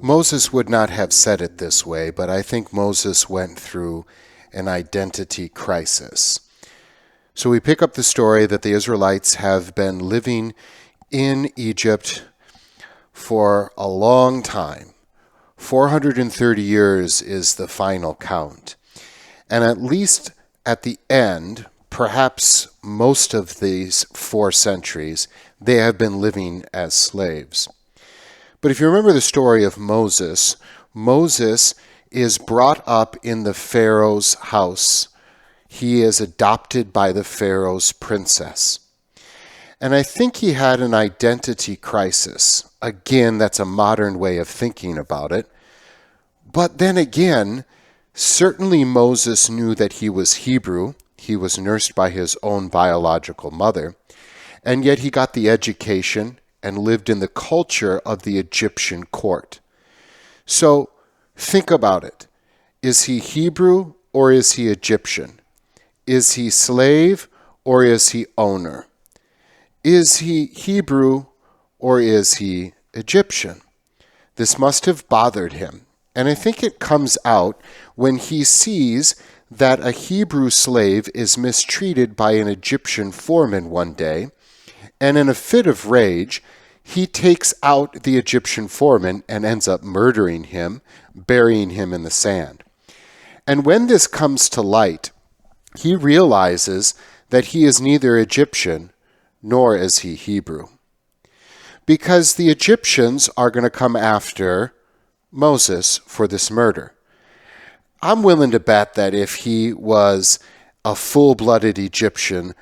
Moses would not have said it this way, but I think Moses went through an identity crisis. So we pick up the story that the Israelites have been living in Egypt for a long time. 430 years is the final count. And at least at the end, perhaps most of these 4 centuries, they have been living as slaves. But if you remember the story of Moses, Moses is brought up in the Pharaoh's house. He is adopted by the Pharaoh's princess. And I think he had an identity crisis. Again, that's a modern way of thinking about it. But then again, certainly Moses knew that he was Hebrew. He was nursed by his own biological mother. And yet he got the education and lived in the culture of the Egyptian court. So think about it. Is he Hebrew or is he Egyptian? Is he slave or is he owner? Is he Hebrew or is he Egyptian? This must have bothered him. And I think it comes out when he sees that a Hebrew slave is mistreated by an Egyptian foreman one day, and in a fit of rage, he takes out the Egyptian foreman and ends up murdering him, burying him in the sand. And when this comes to light, he realizes that he is neither Egyptian nor is he Hebrew. Because the Egyptians are going to come after Moses for this murder. I'm willing to bet that if he was a full-blooded Egyptian,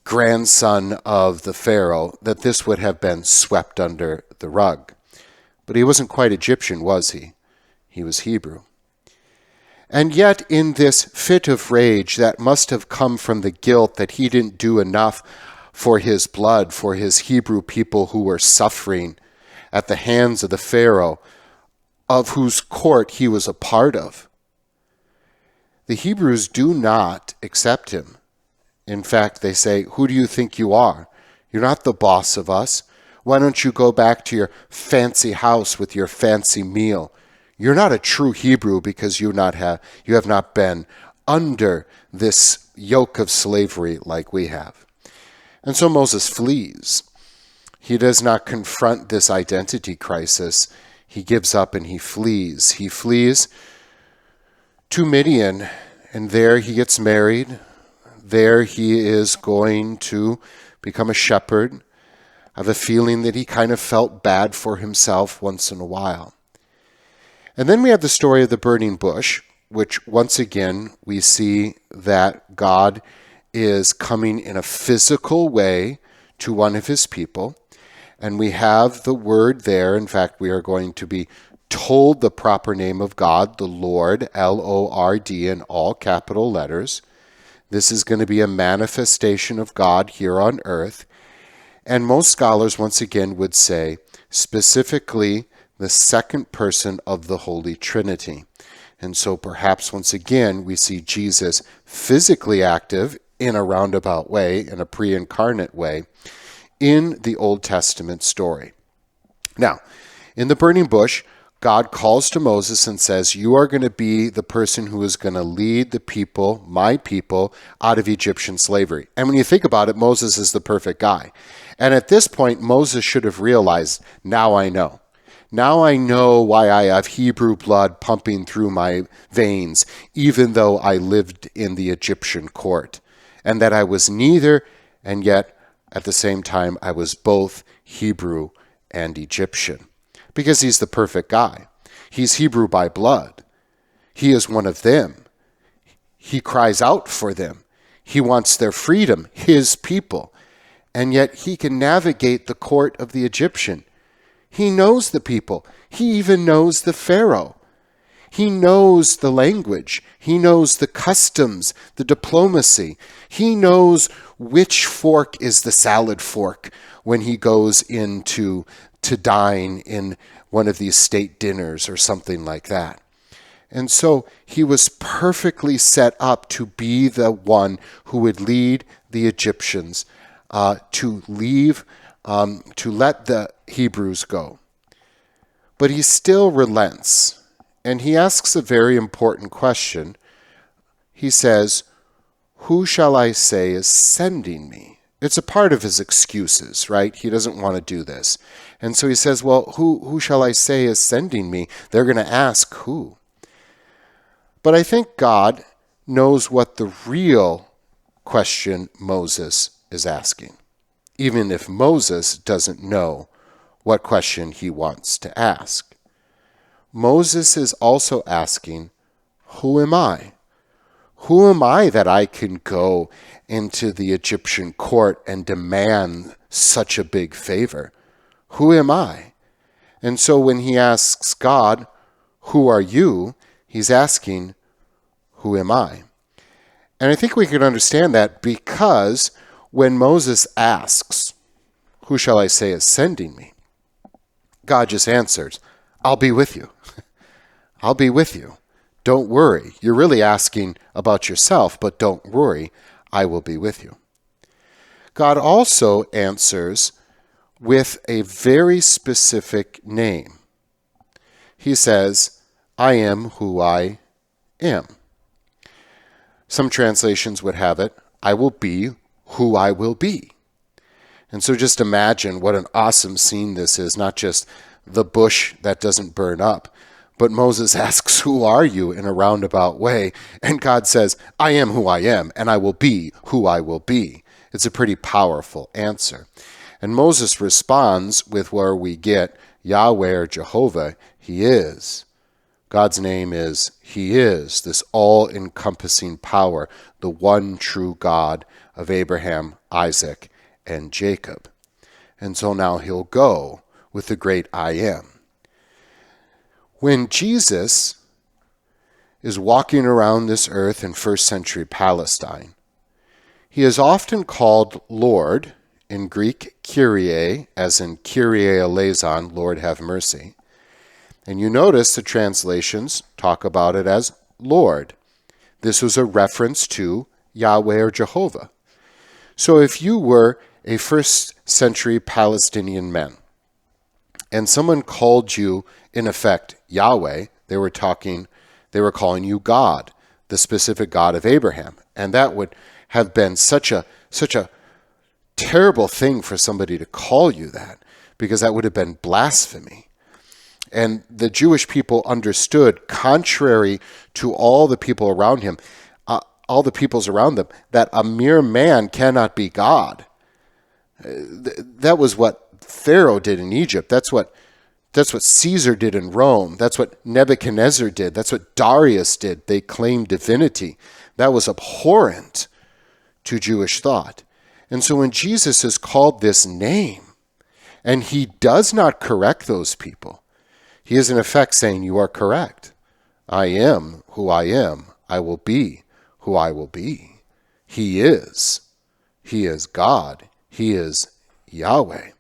grandson of the Pharaoh, that this would have been swept under the rug. But he wasn't quite Egyptian, was he? He was Hebrew. And yet in this fit of rage that must have come from the guilt that he didn't do enough for his blood, for his Hebrew people who were suffering at the hands of the Pharaoh, of whose court he was a part of. The Hebrews do not accept him. In fact, they say, "Who do you think you are? You're not the boss of us. Why don't you go back to your fancy house with your fancy meal? You're not a true Hebrew because you have not been under this yoke of slavery like we have." And so Moses flees. He does not confront this identity crisis. He gives up and he flees. He flees to Midian, and there he gets married. There he is going to become a shepherd. I have a feeling that he kind of felt bad for himself once in a while. And then we have the story of the burning bush, which once again we see that God is coming in a physical way to one of his people. And we have the word there. In fact, we are going to be told the proper name of God, the Lord, L-O-R-D, in all capital letters. This is going to be a manifestation of God here on earth. And most scholars, once again, would say specifically the second person of the Holy Trinity. And so perhaps once again we see Jesus physically active in a roundabout way, in a pre-incarnate way, in the Old Testament story. Now, in the burning bush, God calls to Moses and says, "You are going to be the person who is going to lead the people, my people, out of Egyptian slavery." And when you think about it, Moses is the perfect guy. And at this point, Moses should have realized, now I know. Now I know why I have Hebrew blood pumping through my veins, even though I lived in the Egyptian court. And that I was neither, and yet at the same time I was both Hebrew and Egyptian. Because he's the perfect guy. He's Hebrew by blood. He is one of them. He cries out for them. He wants their freedom, his people. And yet he can navigate the court of the Egyptian. He knows the people. He even knows the Pharaoh. He knows the language. He knows the customs, the diplomacy. He knows which fork is the salad fork when he goes into to dine in one of these state dinners or something like that. And so he was perfectly set up to be the one who would lead the Egyptians to let the Hebrews go. But he still relents, and he asks a very important question. He says, "Who shall I say is sending me?" It's a part of his excuses, right? He doesn't want to do this. And so he says, well, who shall I say is sending me? They're going to ask who. But I think God knows what the real question Moses is asking, even if Moses doesn't know what question he wants to ask. Moses is also asking, who am I? Who am I that I can go into the Egyptian court and demand such a big favor? Who am I? And so when he asks God, who are you? He's asking, who am I? And I think we can understand that because when Moses asks, who shall I say is sending me? God just answers, I'll be with you. I'll be with you. Don't worry. You're really asking about yourself, but don't worry. I will be with you. God also answers with a very specific name. He says, I am who I am. Some translations would have it, I will be who I will be. And so just imagine what an awesome scene this is, not just the bush that doesn't burn up, but Moses asks, who are you, in a roundabout way? And God says, I am who I am, and I will be who I will be. It's a pretty powerful answer. And Moses responds with where we get Yahweh or Jehovah, He is. God's name is He is, this all-encompassing power, the one true God of Abraham, Isaac, and Jacob. And so now he'll go with the great I am. When Jesus is walking around this earth in first century Palestine, he is often called Lord, in Greek Kyrie, as in Kyrie eleison, Lord have mercy. And you notice the translations talk about it as Lord. This was a reference to Yahweh or Jehovah. So if you were a first century Palestinian man, and someone called you, in effect, Yahweh, they were calling you God, the specific God of Abraham. And that would have been such a terrible thing for somebody to call you that, because that would have been blasphemy. And the Jewish people understood, contrary to all the people around him, all the peoples around them, that a mere man cannot be God. That was what Pharaoh did in Egypt. That's what Caesar did in Rome. That's what Nebuchadnezzar did. That's what Darius did. They claimed divinity. That was abhorrent to Jewish thought. And so when Jesus is called this name, and he does not correct those people, he is in effect saying, you are correct. I am who I am. I will be who I will be. He is. He is God. He is Yahweh.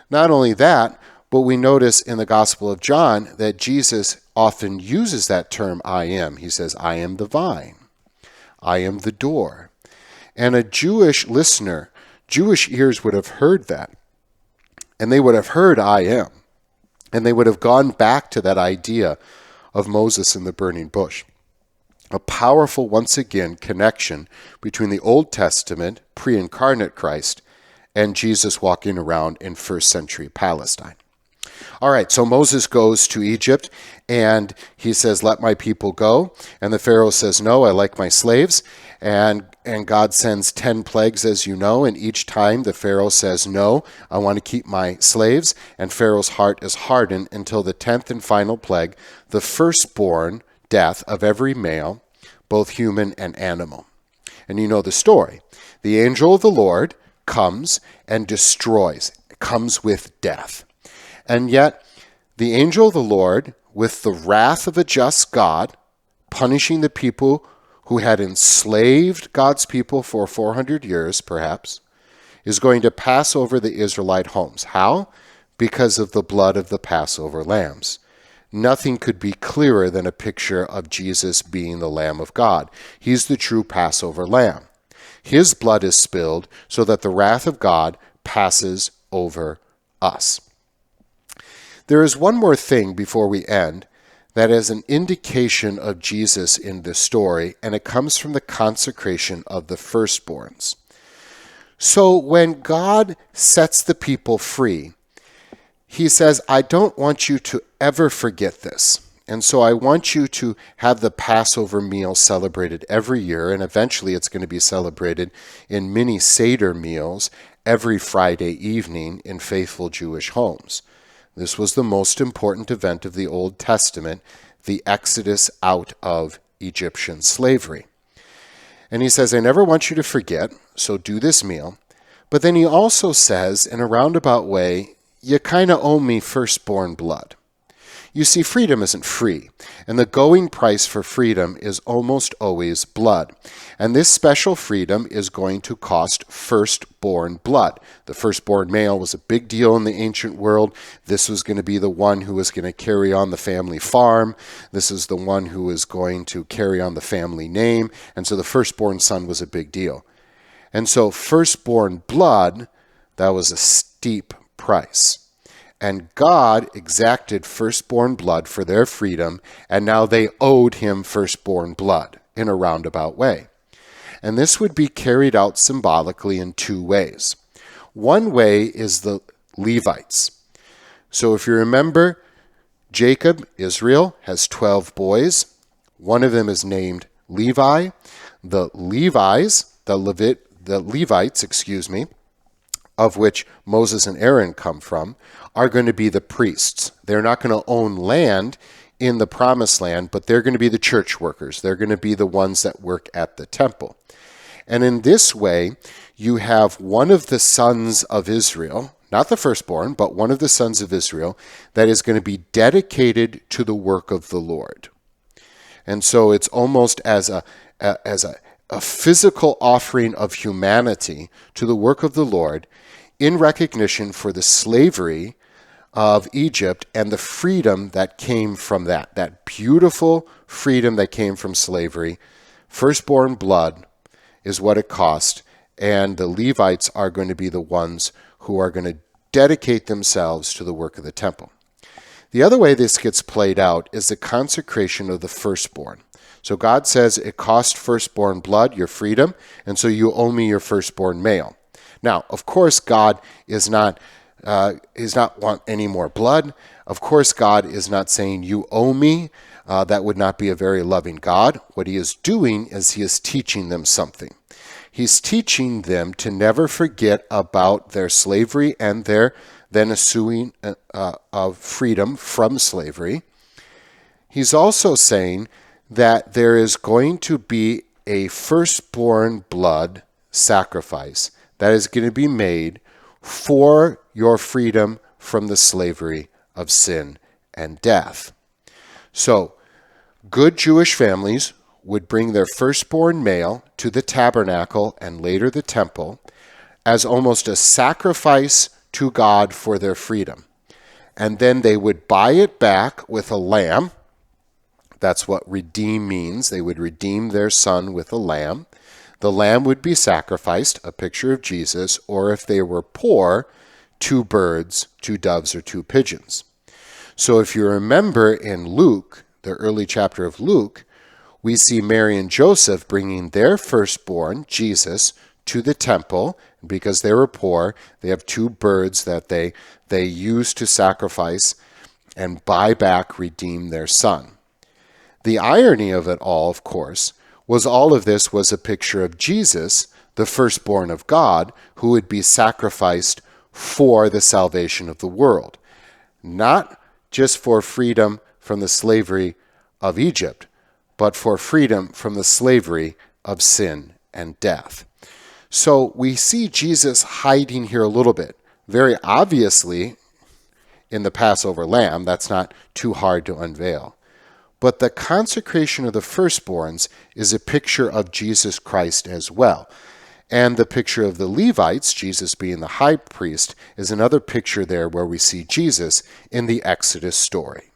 Not only that, but we notice in the Gospel of John that Jesus often uses that term I am. He says, I am the vine. I am the door. And a Jewish listener, Jewish ears would have heard that. And they would have heard I am. And they would have gone back to that idea of Moses in the burning bush. A powerful, once again, connection between the Old Testament, pre-incarnate Christ, and Jesus walking around in first century Palestine. All right, so Moses goes to Egypt, and he says, let my people go. And the Pharaoh says, no, I like my slaves. And God sends 10 plagues, as you know, and each time the Pharaoh says, no, I want to keep my slaves. And Pharaoh's heart is hardened until the 10th and final plague, the firstborn death of every male, both human and animal. And you know the story. The angel of the Lord comes and destroys, comes with death. And yet, the angel of the Lord, with the wrath of a just God, punishing the people who had enslaved God's people for 400 years, perhaps, is going to pass over the Israelite homes. How? Because of the blood of the Passover lambs. Nothing could be clearer than a picture of Jesus being the Lamb of God. He's the true Passover lamb. His blood is spilled so that the wrath of God passes over us. There is one more thing before we end that is an indication of Jesus in this story, and it comes from the consecration of the firstborns. So when God sets the people free, he says, I don't want you to ever forget this. And so I want you to have the Passover meal celebrated every year, and eventually it's going to be celebrated in mini Seder meals every Friday evening in faithful Jewish homes. This was the most important event of the Old Testament, the Exodus out of Egyptian slavery. And he says, I never want you to forget, so do this meal. But then he also says, in a roundabout way, you kind of owe me firstborn blood. You see, freedom isn't free, and the going price for freedom is almost always blood. And this special freedom is going to cost firstborn blood. The firstborn male was a big deal in the ancient world. This was going to be the one who was going to carry on the family farm. This is the one who was going to carry on the family name. And so the firstborn son was a big deal. And so firstborn blood, that was a steep price. And God exacted firstborn blood for their freedom, and now they owed him firstborn blood in a roundabout way. And this would be carried out symbolically in two ways. One way is the Levites. So if you remember, Jacob, Israel, has 12 boys. One of them is named Levi. The Levites, of which Moses and Aaron come from, are going to be the priests. They're not going to own land in the promised land, but they're going to be the church workers. They're going to be the ones that work at the temple. And in this way, you have one of the sons of Israel, not the firstborn, but one of the sons of Israel, that is going to be dedicated to the work of the Lord. And so it's almost as a physical offering of humanity to the work of the Lord in recognition for the slavery of Egypt and the freedom that came from that beautiful freedom that came from slavery. Firstborn blood is what it cost, and the Levites are going to be the ones who are going to dedicate themselves to the work of the temple. The other way this gets played out is the consecration of the firstborn. So God says it cost firstborn blood, your freedom, and so you owe me your firstborn male. Now, of course, God is not want any more blood. Of course, God is not saying you owe me. That would not be a very loving God. What he is doing is he is teaching them something. He's teaching them to never forget about their slavery and their then ensuing of freedom from slavery. He's also saying that there is going to be a firstborn blood sacrifice that is going to be made for your freedom from the slavery of sin and death. So, good Jewish families would bring their firstborn male to the tabernacle and later the temple as almost a sacrifice to God for their freedom. And then they would buy it back with a lamb. That's what redeem means. They would redeem their son with a lamb. The lamb would be sacrificed, a picture of Jesus, or if they were poor, 2 birds, 2 doves, or 2 pigeons. So if you remember in Luke, the early chapter of Luke, we see Mary and Joseph bringing their firstborn, Jesus, to the temple. Because they were poor, they have 2 birds that they use to sacrifice and buy back, redeem their son. The irony of it all, of course, was all of this was a picture of Jesus, the firstborn of God, who would be sacrificed for the salvation of the world. Not just for freedom from the slavery of Egypt, but for freedom from the slavery of sin and death. So we see Jesus hiding here a little bit. Very obviously, in the Passover lamb, that's not too hard to unveil. But the consecration of the firstborns is a picture of Jesus Christ as well. And the picture of the Levites, Jesus being the high priest, is another picture there where we see Jesus in the Exodus story.